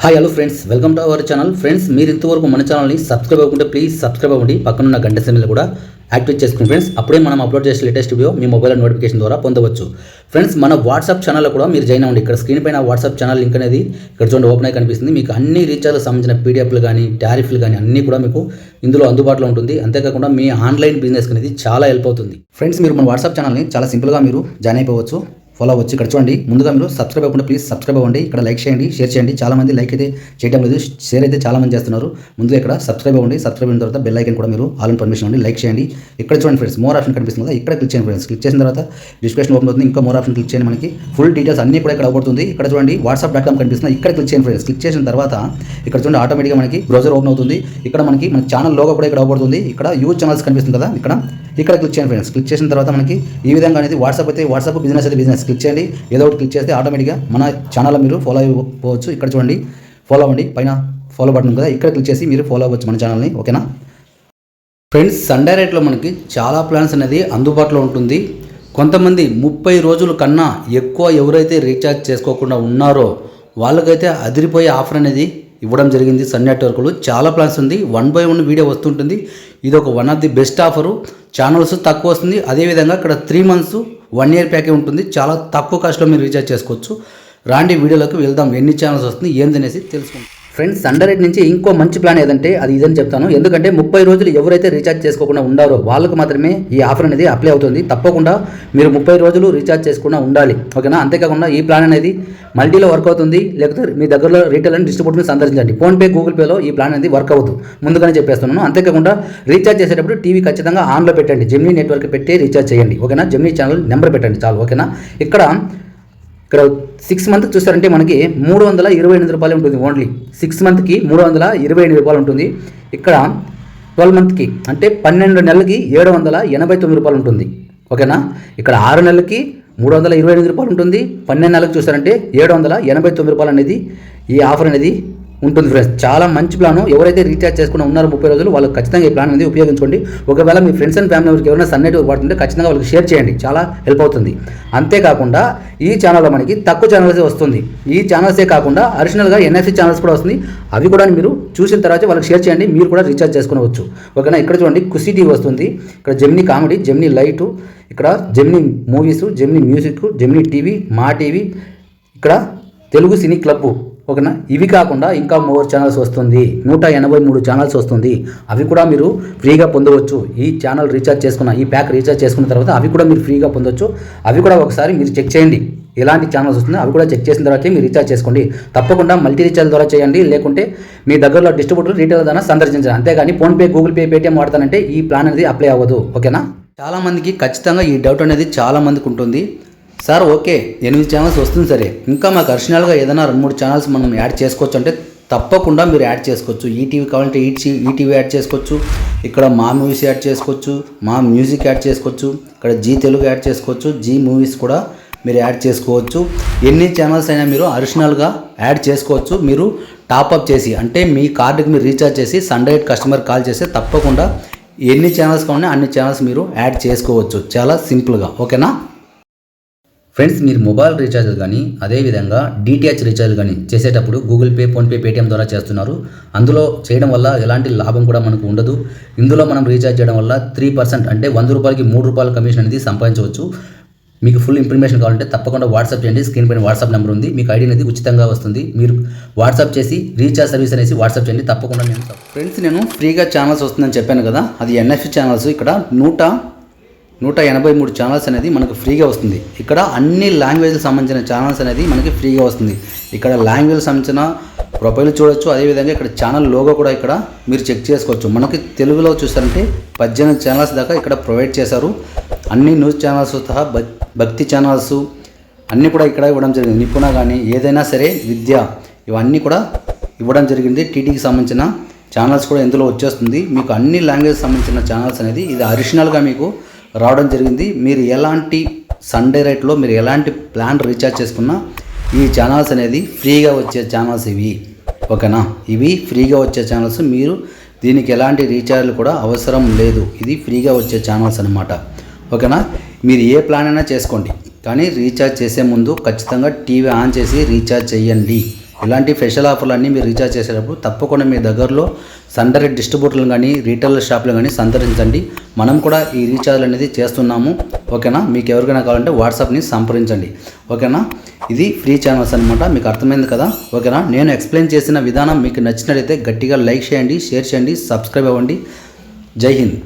Hi hello friends, welcome to our channel. Friends, మీరు ఇంతవరకు మన ఛానల్ని సబ్స్క్రైబ్ అవ్వకుంటే ప్లీజ్ సబ్స్క్రైబ్ అవ్వండి. పక్కనున్న గంట సింబల్ కూడా యాక్టివేట్ చేసుకోండి ఫ్రెండ్స్. అప్పుడే మనం అప్లోడ్ చేసే లేటెస్ట్ వీడియో మీ మొబైల్ నోటిఫికేషన్ ద్వారా పొందవచ్చు. ఫ్రెండ్స్, మన వాట్సాప్ ఛానల్లో కూడా మీరు జాయిన్ అవ్వండి. ఇక్కడ స్క్రీన్ పైన వాట్సాప్ ఛానల్ లింక్ అనేది ఇక్కడ చూడండి ఓపెన్ అయి కనిపిస్తుంది. మీకు అన్ని రీఛార్జ్కి సంబంధించిన పీడిఎఫ్లు కానీ టారిఫ్లు కానీ అన్నీ కూడా మీకు ఇందులో అందుబాటులో ఉంటుంది. అంతేకాకుండా మీ ఆన్లైన్ బిజినెస్ అనేది చాలా హెల్ప్ అవుతుంది. ఫ్రెండ్స్, మీరు మన వాట్సాప్ ఛానల్ని చాలా సింపుల్గా మీరు జాయిన్ అయిపోవచ్చు, ఫాలో అవ్వచ్చు. ఇక్కడ చూడండి, ముందుగా మీరు సబ్స్క్రైబ్ అవ్వకుండా ప్లీజ్ సబ్స్క్రైబ్ అవ్వండి. ఇక్కడ లైక్ చేయండి, షేర్ చేయండి. చాలామంది లైక్ అయితే చేయడం లేదు, షేర్ అయితే చాలామంది చేస్తున్నారు. ముందుగా ఇక్కడ సబ్స్క్రైబ్ అవ్వండి. సబ్స్క్రైబ్ అయిన తర్వాత బెల్ ఐకన్ కూడా మీరు ఆల్ ఇన్ పర్మిషన్ అండి, లైక్ చేయండి. ఇక్కడ చూడండి ఫ్రెండ్స్, మోర్ ఆప్షన్ కనిపిస్తుంది కదా, ఇక్కడ క్లిక్ చేయండి ఫ్రెండ్స్. క్లిక్ చేసిన తర్వాత డిస్క్రిప్షన్ ఓపెన్ అవుతుంది. ఇంకా మోర్ ఆప్షన్ క్లిక్ చేయండి. మనకి ఫుల్ డీటెయిల్స్ అన్నీ కూడా ఇక్కడ అవబడుతుంది. ఇక్కడ చూడండి whatsapp.com కనిపిస్తుంది, ఇక్కడ క్లిక్ చేయండి ఫ్రెండ్స్. క్లిక్ చేసిన తర్వాత ఇక్కడ చూడండి ఆటోమేటిక్గా మనకి బ్రౌజర్ ఓపెన్ అవుతుంది. ఇక్కడ మన ఛానల్ లోగో కూడా ఇక్కడ అవబడుతుంది. ఇక్కడ యూజ్ ఛానల్స్ కనిపిస్తుంది కదా, ఇక్కడ క్లిక్ చేయండి ఫ్రెండ్స్. క్లిక్ చేసిన తర్వాత మనకి ఈ విధంగా అనేది వాట్సాప్ అయితే వాట్సాప్, బిజినెస్ అయితే బిజినెస్. క్లిక్ చేయండి, ఏదో ఒకటి క్లిక్ చేస్తే ఆటోమేటిక్గా మన ఛానల్లో మీరు ఫాలో అయిపోవచ్చు. ఇక్కడ చూడండి ఫాలో అవ్వండి, పైన ఫాలో బటన్ కదా, ఇక్కడ క్లిక్ చేసి మీరు ఫాలో అవ్వచ్చు మన ఛానల్ని. ఓకేనా ఫ్రెండ్స్, సండే రేట్లో మనకి చాలా ప్లాన్స్ అనేది అందుబాటులో ఉంటుంది. కొంతమంది 30 రోజుల కన్నా ఎక్కువ ఎవరైతే రీఛార్జ్ చేసుకోకుండా ఉన్నారో వాళ్ళకైతే అదిరిపోయే ఆఫర్ అనేది ఇవ్వడం జరిగింది. సన్ నెట్వర్క్లు చాలా ప్లాన్స్ ఉంది, 1 by 1 వీడియో వస్తుంటుంది. ఇది ఒక one of the best offer. Channels తక్కువ వస్తుంది. అదేవిధంగా ఇక్కడ 3 months 1 year ప్యాకే ఉంటుంది. చాలా తక్కువ కాస్ట్లో మీరు రీఛార్జ్ చేసుకోవచ్చు. రాండి వీడియోలోకి వెళ్దాం, ఎన్ని ఛానల్స్ వస్తుంది ఏందనేసి తెలుసుకుంటాం. ఫ్రెండ్స్, సండే రేట్ నుంచి ఇంకో మంచి ప్లాన్ ఏదంటే అది ఇదని చెప్తాను. ఎందుకంటే 30 రోజులు ఎవరైతే రీఛార్జ్ చేసుకోకుండా ఉండారో వాళ్ళకు మాత్రమే ఈ ఆఫర్ అనేది అప్లై అవుతుంది. తప్పకుండా మీరు 30 రోజులు రీఛార్జ్ చేసుకుండా ఉండాలి. ఓకేనా. అంతేకాకుండా ఈ ప్లాన్ అనేది మల్టీలో వర్క్ అవుతుంది. లేకపోతే మీ దగ్గరలో రీటైల్ అండ్ డిస్ట్రిబ్యూటర్ని సందర్శించండి. ఫోన్పే, గూగుల్ పేలో ఈ ప్లాన్ అనేది వర్క్ అవుతుంది, ముందుగానే చెప్పేస్తున్నాను. అంతేకాకుండా రీఛార్జ్ చేసేటప్పుడు టీవీ ఖచ్చితంగా ఆన్లో పెట్టండి. జెమినీ నెట్వర్క్ పెట్టి రీఛార్జ్ చేయండి. ఓకేనా. జెమినీ ఛానల్ నెంబర్ పెట్టండి చాలు. ఓకేనా. ఇక్కడ 6 months చూస్తారంటే మనకి 328 రూపాయలు ఉంటుంది. ఓన్లీ 6 monthsకి 328 రూపాయలు ఉంటుంది. ఇక్కడ 12 monthsకి అంటే 12 నెలలకి 789 రూపాయలు ఉంటుంది. ఓకేనా. ఇక్కడ 6 నెలలకి 328 రూపాయలు ఉంటుంది. 12 నెలలకు చూస్తారంటే 789 రూపాయలు అనేది ఈ ఆఫర్ అనేది ఉంటుంది ఫ్రెండ్స్. చాలా మంచి ప్లాను. ఎవరైతే రీఛార్జ్ చేసుకుని ఉన్నారో 30 రోజులు వాళ్ళు ఖచ్చితంగా ఈ ప్లాన్ అనేది ఉపయోగించుకోండి. ఒకవేళ మీ ఫ్రెండ్స్ అండ్ ఫ్యామిలీ మెంబర్స్కి ఎవరైనా సన్ నెట్వర్క్ వాడుతుంటే ఖచ్చితంగా వాళ్ళకి షేర్ చేయండి, చాలా హెల్ప్ అవుతుంది. అంతేకాకుండా ఈ ఛానల్లో మనకి తక్కువ ఛానల్సే వస్తుంది. ఈ ఛానల్సే కాకుండా అడిషనల్గా NFC ఛానల్స్ కూడా వస్తుంది. అవి కూడా మీరు చూసిన తర్వాత వాళ్ళకి షేర్ చేయండి, మీరు కూడా రీఛార్జ్ చేసుకునవచ్చు. ఓకేనా. ఇక్కడ చూడండి ఖుషి టీవీ వస్తుంది. ఇక్కడ జెమినీ కామెడీ, జెమినీ లైటు, ఇక్కడ Gemini movies, Gemini music, Gemini TV, మా టీవీ, ఇక్కడ తెలుగు సినీ క్లబ్బు. ఓకేనా. ఇవి కాకుండా ఇంకా మోర్ ఛానల్స్ వస్తుంది. 183 ఛానల్స్ వస్తుంది. అవి కూడా మీరు ఫ్రీగా పొందవచ్చు. ఈ ఛానల్ రీఛార్జ్ చేసుకున్న, ఈ ప్యాక్ రీఛార్జ్ చేసుకున్న తర్వాత అవి కూడా మీరు ఫ్రీగా పొందవచ్చు. అవి కూడా ఒకసారి మీరు చెక్ చేయండి, ఎలాంటి ఛానల్స్ వస్తుందో అవి కూడా చెక్ చేసిన తర్వాత మీరు రీఛార్జ్ చేసుకోండి. తప్పకుండా మల్టీ రీఛార్జ్ ద్వారా చేయండి, లేకుంటే మీ దగ్గరలో డిస్ట్రిబ్యూటర్ రీటైల్ ద్వారా సందర్శించండి. అంతేగాని ఫోన్పే, గూగుల్ పే, పేటీఎం వాడతానంటే ఈ ప్లాన్ అనేది అప్లై అవ్వదు. ఓకేనా. చాలామందికి ఖచ్చితంగా ఈ డౌట్ అనేది చాలామందికి ఉంటుంది. సార్ ఓకే 8 ఛానల్స్ వస్తుంది సరే, ఇంకా మాకు అడిషనల్గా ఏదైనా 2-3 ఛానల్స్ మనం యాడ్ చేసుకోవచ్చు అంటే తప్పకుండా మీరు యాడ్ చేసుకోవచ్చు. ఈటీవీ కావాలంటే ఈటీవీ యాడ్ చేసుకోవచ్చు. ఇక్కడ మా మూవీస్ యాడ్ చేసుకోవచ్చు, మా మ్యూజిక్ యాడ్ చేసుకోవచ్చు, ఇక్కడ జీ తెలుగు యాడ్ చేసుకోవచ్చు, జీ మూవీస్ కూడా మీరు యాడ్ చేసుకోవచ్చు. ఎన్ని ఛానల్స్ అయినా మీరు అడిషనల్గా యాడ్ చేసుకోవచ్చు. మీరు టాప్అప్ చేసి అంటే మీ కార్డుకి మీరు రీఛార్జ్ చేసి సండే కస్టమర్ కాల్ చేస్తే తప్పకుండా ఎన్ని ఛానల్స్ కావాలన్నా అన్ని ఛానల్స్ మీరు యాడ్ చేసుకోవచ్చు, చాలా సింపుల్గా. ఓకేనా. ఫ్రెండ్స్, మీరు మొబైల్ రీఛార్జ్ కానీ అదేవిధంగా DTH రీఛార్జ్ కానీ చేసేటప్పుడు గూగుల్ పే, ఫోన్పే, పేటీఎం ద్వారా చేస్తున్నారు. అందులో చేయడం వల్ల ఎలాంటి లాభం కూడా మనకు ఉండదు. ఇందులో మనం రీఛార్జ్ చేయడం వల్ల 3% అంటే 100 రూపాయలకి 3 రూపాయల కమిషన్ అనేది సంపాదించవచ్చు. మీకు ఫుల్ ఇన్ఫర్మేషన్ కావాలంటే తప్పకుండా వాట్సాప్ చేయండి. స్క్రీన్ పైన వాట్సాప్ నెంబర్ ఉంది. మీకు ఐడి అనేది ఉచితంగా వస్తుంది. మీరు వాట్సాప్ చేసి రీఛార్జ్ సర్వీస్ అనేసి వాట్సాప్ చేయండి. తప్పకుండా ఫ్రెండ్స్, నేను ఫ్రీగా ఛానల్స్ వస్తుందని చెప్పాను కదా, అది NFC ఛానల్స్. ఇక్కడ 183 ఛానల్స్ అనేది మనకు ఫ్రీగా వస్తుంది. ఇక్కడ అన్ని లాంగ్వేజ్కి సంబంధించిన ఛానల్స్ అనేది మనకి ఫ్రీగా వస్తుంది. ఇక్కడ లాంగ్వేజ్ సంబంధించిన ప్రొఫైల్ చూడొచ్చు. అదేవిధంగా ఇక్కడ ఛానల్ లోగో కూడా ఇక్కడ మీరు చెక్ చేసుకోవచ్చు. మనకి తెలుగులో చూస్తారంటే 18 ఛానల్స్ దాకా ఇక్కడ ప్రొవైడ్ చేశారు. అన్ని న్యూస్ ఛానల్స్ సహా భక్తి ఛానల్స్ అన్నీ కూడా ఇక్కడ ఇవ్వడం జరిగింది. నిపుణ కానీ ఏదైనా సరే విద్య ఇవన్నీ కూడా ఇవ్వడం జరిగింది. టీటీకి సంబంధించిన ఛానల్స్ కూడా ఇందులో వచ్చేస్తుంది. మీకు అన్ని లాంగ్వేజ్ సంబంధించిన ఛానల్స్ అనేది ఇది అడిషనల్గా మీకు రావడం జరిగింది. మీరు ఎలాంటి సండే రేట్లో మీరు ఎలాంటి ప్లాన్ రీఛార్జ్ చేసుకున్నా ఈ ఛానల్స్ అనేది ఫ్రీగా వచ్చే ఛానల్స్ ఇవి. ఓకేనా. ఇవి ఫ్రీగా వచ్చే ఛానల్స్. మీరు దీనికి ఎలాంటి రీఛార్జ్లు కూడా అవసరం లేదు. ఇది ఫ్రీగా వచ్చే ఛానల్స్ అనమాట. ఓకేనా. మీరు ఏ ప్లాన్ అయినా చేసుకోండి, కానీ రీఛార్జ్ చేసే ముందు ఖచ్చితంగా టీవీ ఆన్ చేసి రీఛార్జ్ చేయండి. ఇలాంటి స్పెషల్ ఆఫర్లు అన్నీ మీరు రీఛార్జ్ చేసేటప్పుడు తప్పకుండా మీ దగ్గరలో సన్ డైరెక్ట్ డిస్ట్రిబ్యూటర్లు కానీ రీటైల్ షాపులు కానీ సంప్రదించండి. మనం కూడా ఈ రీఛార్జ్ అనేది చేస్తున్నాము. ఓకేనా, మీకు ఎవరికైనా కావాలంటే వాట్సాప్ని సంప్రదించండి. ఓకేనా, ఇది ఫ్రీ ఛానల్స్ అనమాట. మీకు అర్థమైంది కదా. ఓకేనా, నేను ఎక్స్ప్లెయిన్ చేసిన విధానం మీకు నచ్చినట్లయితే గట్టిగా లైక్ చేయండి, షేర్ చేయండి, సబ్స్క్రైబ్ అవ్వండి. జై హింద్.